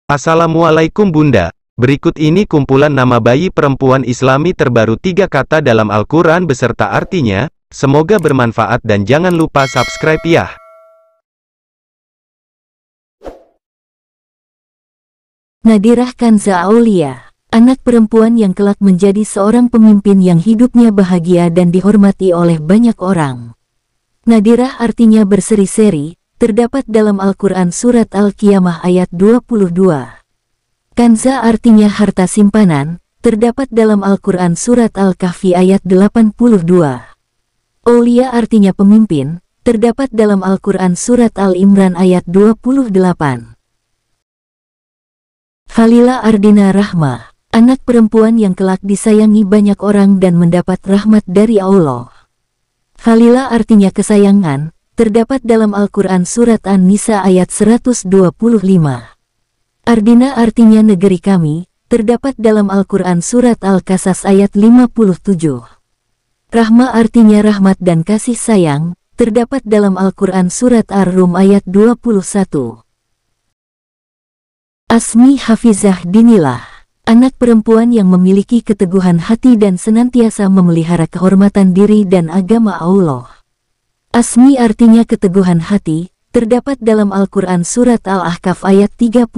Assalamualaikum Bunda. Berikut ini kumpulan nama bayi perempuan Islami terbaru 3 kata dalam Al-Quran beserta artinya. Semoga bermanfaat dan jangan lupa subscribe ya. Nadirah Kanza Aulia, anak perempuan yang kelak menjadi seorang pemimpin yang hidupnya bahagia dan dihormati oleh banyak orang. Nadirah artinya berseri-seri, terdapat dalam Al-Quran Surat Al-Qiyamah ayat 22. Kanza artinya harta simpanan, terdapat dalam Al-Quran Surat Al-Kahfi ayat 82. Aulia artinya pemimpin, terdapat dalam Al-Quran Surat Al-Imran ayat 28. Khalila Ardina Rahmah, anak perempuan yang kelak disayangi banyak orang dan mendapat rahmat dari Allah. Khalila artinya kesayangan, terdapat dalam Al-Quran Surat An-Nisa ayat 125. Ardina artinya negeri kami, terdapat dalam Al-Quran Surat Al-Qasas ayat 57. Rahmah artinya rahmat dan kasih sayang, terdapat dalam Al-Quran Surat Ar-Rum ayat 21. Asmi Hafizah Dinilah, anak perempuan yang memiliki keteguhan hati dan senantiasa memelihara kehormatan diri dan agama Allah. Asmi artinya keteguhan hati, terdapat dalam Al-Quran Surat Al-Ahqaf ayat 35.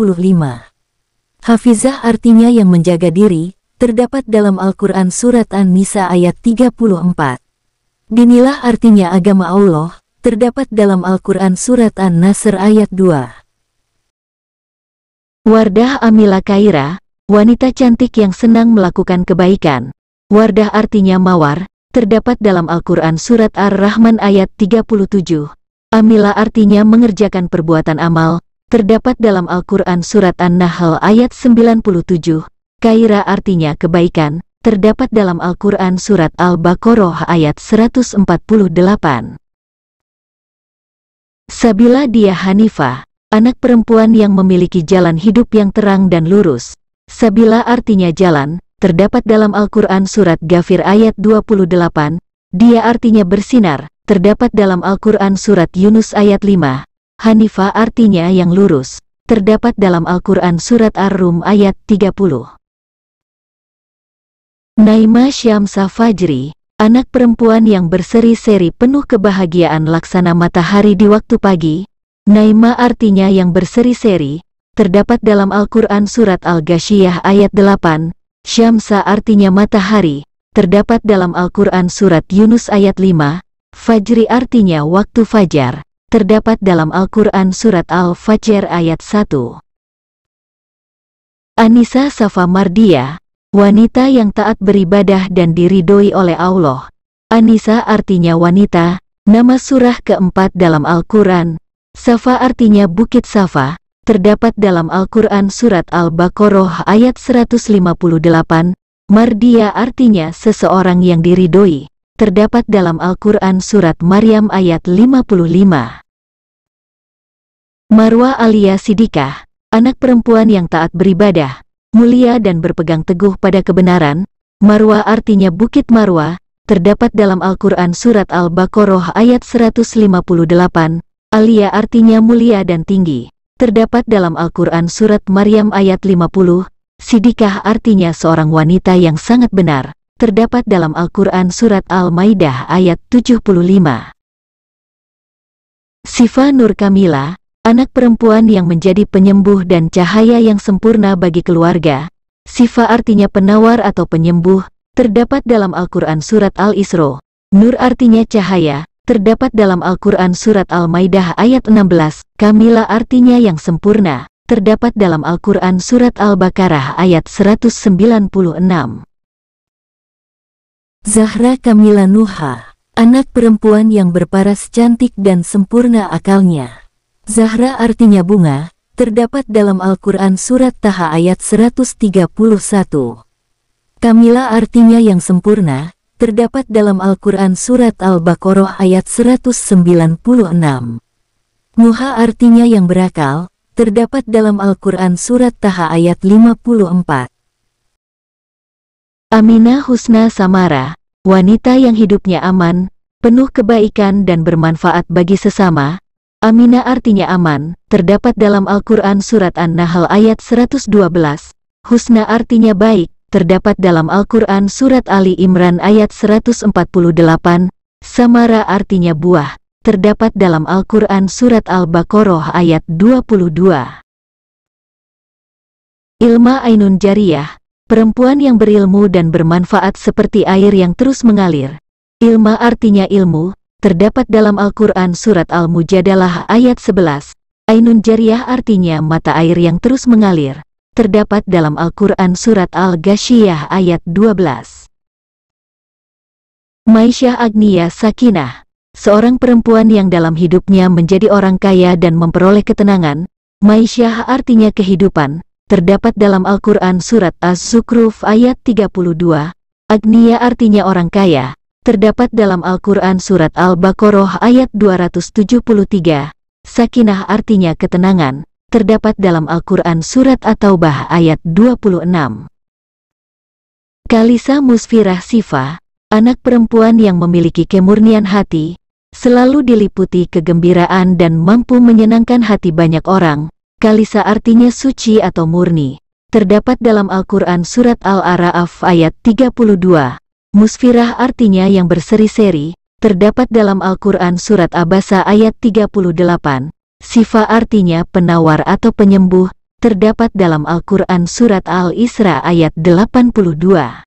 Hafizah artinya yang menjaga diri, terdapat dalam Al-Quran Surat An-Nisa ayat 34. Dinilah artinya agama Allah, terdapat dalam Al-Quran Surat An-Nasr ayat 2. Wardah Amila Kaira, wanita cantik yang senang melakukan kebaikan. Wardah artinya mawar, terdapat dalam Al-Quran Surat Ar-Rahman ayat 37. Amila artinya mengerjakan perbuatan amal, terdapat dalam Al-Quran Surat An-Nahl ayat 97. Kaira artinya kebaikan, terdapat dalam Al-Quran Surat Al-Baqarah ayat 148. Sabila Dia Hanifah, anak perempuan yang memiliki jalan hidup yang terang dan lurus. Sabila artinya jalan, terdapat dalam Al-Quran Surat Ghafir ayat 28. Dia artinya bersinar, terdapat dalam Al-Quran Surat Yunus ayat 5. Hanifah artinya yang lurus, terdapat dalam Al-Quran Surat Ar-Rum ayat 30. Naima Syamsa Fajri, anak perempuan yang berseri-seri penuh kebahagiaan laksana matahari di waktu pagi. Naima artinya yang berseri-seri, terdapat dalam Al-Quran Surat Al-Ghasyiyah ayat 8. Syamsa artinya matahari, terdapat dalam Al-Quran Surat Yunus ayat 5. Fajri artinya waktu fajar, terdapat dalam Al-Quran Surat Al-Fajr ayat 1. Anisa Safa Mardia, wanita yang taat beribadah dan diridhoi oleh Allah. Anisa artinya wanita, nama surah keempat dalam Al-Quran. Safa artinya Bukit Safa, terdapat dalam Al-Quran Surat Al-Baqarah ayat 158. Mardia artinya seseorang yang diridhoi, terdapat dalam Al-Quran Surat Maryam ayat 55. Marwa Alia Sidikah, anak perempuan yang taat beribadah, mulia dan berpegang teguh pada kebenaran. Marwa artinya Bukit Marwa, terdapat dalam Al-Quran Surat Al-Baqarah ayat 158. Alia artinya mulia dan tinggi, terdapat dalam Al-Quran Surat Maryam ayat 50. Sidikah artinya seorang wanita yang sangat benar, terdapat dalam Al-Quran Surat Al-Maidah ayat 75. Sifa Nur Kamila, anak perempuan yang menjadi penyembuh dan cahaya yang sempurna bagi keluarga. Sifa artinya penawar atau penyembuh, terdapat dalam Al-Quran Surat Al-Isra. Nur artinya cahaya, terdapat dalam Al-Quran Surat Al-Maidah ayat 16. Kamila artinya yang sempurna, terdapat dalam Al-Quran Surat Al-Baqarah ayat 196. Zahra Kamila Nuha, anak perempuan yang berparas cantik dan sempurna akalnya. Zahra artinya bunga, terdapat dalam Al-Quran Surat Taha ayat 131. Kamila artinya yang sempurna, terdapat dalam Al-Quran Surat Al-Baqarah ayat 196. Nuha artinya yang berakal, terdapat dalam Al-Quran Surat Taha ayat 54. Aminah Husna Samara, wanita yang hidupnya aman, penuh kebaikan dan bermanfaat bagi sesama. Aminah artinya aman, terdapat dalam Al-Quran Surat An-Nahl ayat 112. Husna artinya baik, terdapat dalam Al-Quran Surat Ali Imran ayat 148. Samara artinya buah, terdapat dalam Al-Quran Surat Al-Baqarah ayat 22. Ilma Ainun Jariyah, perempuan yang berilmu dan bermanfaat seperti air yang terus mengalir. Ilma artinya ilmu, terdapat dalam Al-Quran Surat Al-Mujadalah ayat 11. Ainun Jariyah artinya mata air yang terus mengalir, terdapat dalam Al-Quran Surat Al-Ghasyiyah ayat 12. Maisyah Agniya Sakinah, seorang perempuan yang dalam hidupnya menjadi orang kaya dan memperoleh ketenangan. Maisyah artinya kehidupan, terdapat dalam Al-Quran Surat Az-Zukhruf ayat 32. Agniya artinya orang kaya, terdapat dalam Al-Quran Surat Al-Baqarah ayat 273. Sakinah artinya ketenangan, terdapat dalam Al-Quran Surat At-Taubah ayat 26. Kalisa Musfirah Sifa, anak perempuan yang memiliki kemurnian hati, selalu diliputi kegembiraan dan mampu menyenangkan hati banyak orang. Kalisa artinya suci atau murni, terdapat dalam Al-Quran Surat Al-A'raf ayat 32. Musfirah artinya yang berseri-seri, terdapat dalam Al-Quran Surat Abasa ayat 38. Sifa artinya penawar atau penyembuh, terdapat dalam Al-Quran Surat Al-Isra ayat 82.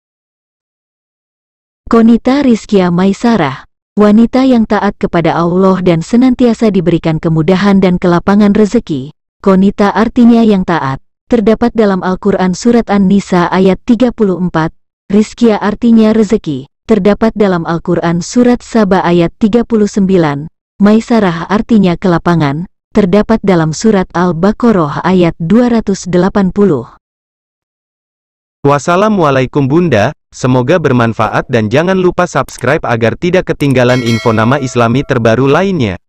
Qonita Rizkia Maisarah, wanita yang taat kepada Allah dan senantiasa diberikan kemudahan dan kelapangan rezeki. Qonita artinya yang taat, terdapat dalam Al-Quran Surat An-Nisa ayat 34. Rizkia artinya rezeki, terdapat dalam Al-Quran Surat Saba ayat 39. Maisarah artinya kelapangan, terdapat dalam Surat Al-Baqarah ayat 280. Wassalamualaikum Bunda, semoga bermanfaat dan jangan lupa subscribe agar tidak ketinggalan info nama Islami terbaru lainnya.